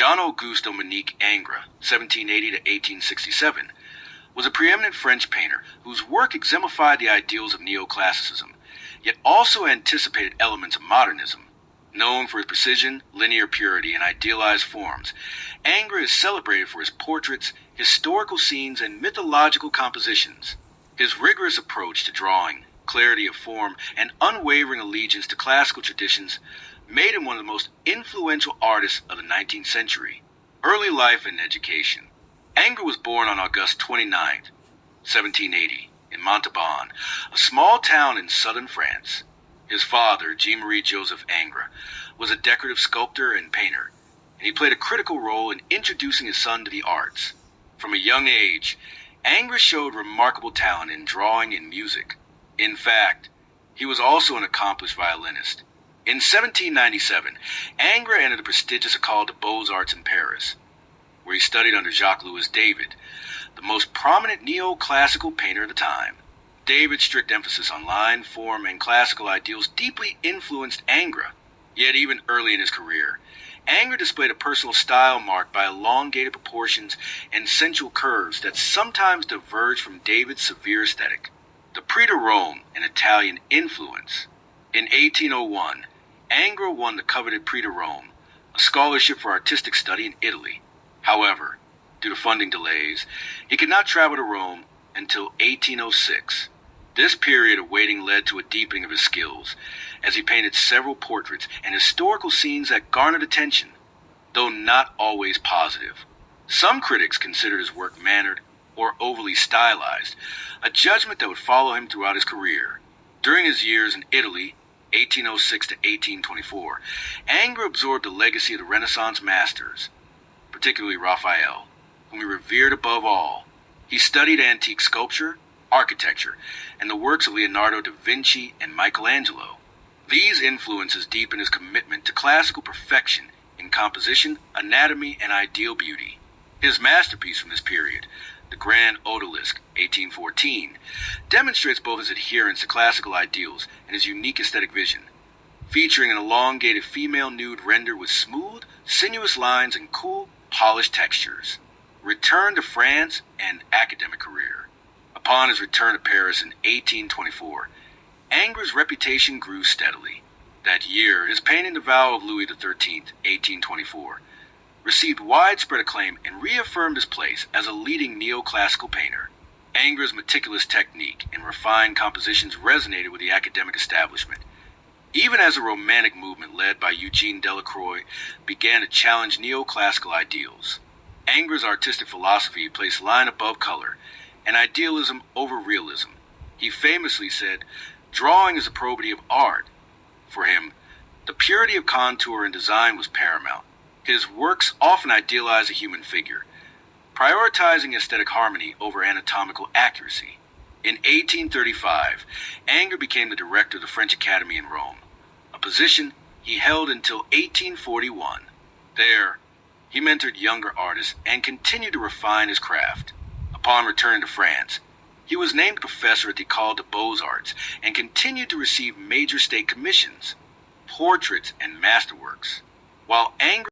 Jean-Auguste Dominique Ingres, 1780 to 1867, was a preeminent French painter whose work exemplified the ideals of neoclassicism, yet also anticipated elements of modernism. Known for his precision, linear purity, and idealized forms, Ingres is celebrated for his portraits, historical scenes, and mythological compositions. His rigorous approach to drawing, clarity of form, and unwavering allegiance to classical traditions made him one of the most influential artists of the 19th century. Early life and education. Ingres was born on August 29, 1780, in Montauban, a small town in southern France. His father, Jean-Marie Joseph Ingres, was a decorative sculptor and painter, and he played a critical role in introducing his son to the arts. From a young age, Ingres showed remarkable talent in drawing and music. In fact, he was also an accomplished violinist. In 1797, Ingres entered the prestigious École des Beaux-Arts in Paris, where he studied under Jacques-Louis David, the most prominent neoclassical painter of the time. David's strict emphasis on line, form, and classical ideals deeply influenced Ingres. Yet even early in his career, Ingres displayed a personal style marked by elongated proportions and sensual curves that sometimes diverged from David's severe aesthetic. The Prix de Rome, an Italian influence. In 1801, Ingres won the coveted Prix de Rome, a scholarship for artistic study in Italy. However, due to funding delays, he could not travel to Rome until 1806. This period of waiting led to a deepening of his skills, as he painted several portraits and historical scenes that garnered attention, though not always positive. Some critics considered his work mannered or overly stylized, a judgment that would follow him throughout his career. During his years in Italy, 1806 to 1824, Ingres absorbed the legacy of the Renaissance masters, particularly Raphael, whom he revered above all. He studied antique sculpture, architecture, and the works of Leonardo da Vinci and Michelangelo. These influences deepened his commitment to classical perfection in composition, anatomy, and ideal beauty. His masterpiece from this period, the Grand Odalisque, 1814, demonstrates both his adherence to classical ideals and his unique aesthetic vision, featuring an elongated female nude rendered with smooth, sinuous lines and cool, polished textures. Return to France and academic career. Upon his return to Paris in 1824, Ingres' reputation grew steadily. That year, his painting The Vow of Louis XIII, 1824, received widespread acclaim and reaffirmed his place as a leading neoclassical painter. Ingres' meticulous technique and refined compositions resonated with the academic establishment, even as the Romantic movement led by Eugene Delacroix began to challenge neoclassical ideals. Ingres' artistic philosophy placed line above color and idealism over realism. He famously said, "Drawing is the probity of art." For him, the purity of contour and design was paramount. His works often idealize a human figure, prioritizing aesthetic harmony over anatomical accuracy. In 1835, Ingres became the director of the French Academy in Rome, a position he held until 1841. There, he mentored younger artists and continued to refine his craft. Upon returning to France, he was named professor at the École des Beaux-Arts and continued to receive major state commissions, portraits, and masterworks. While Ingres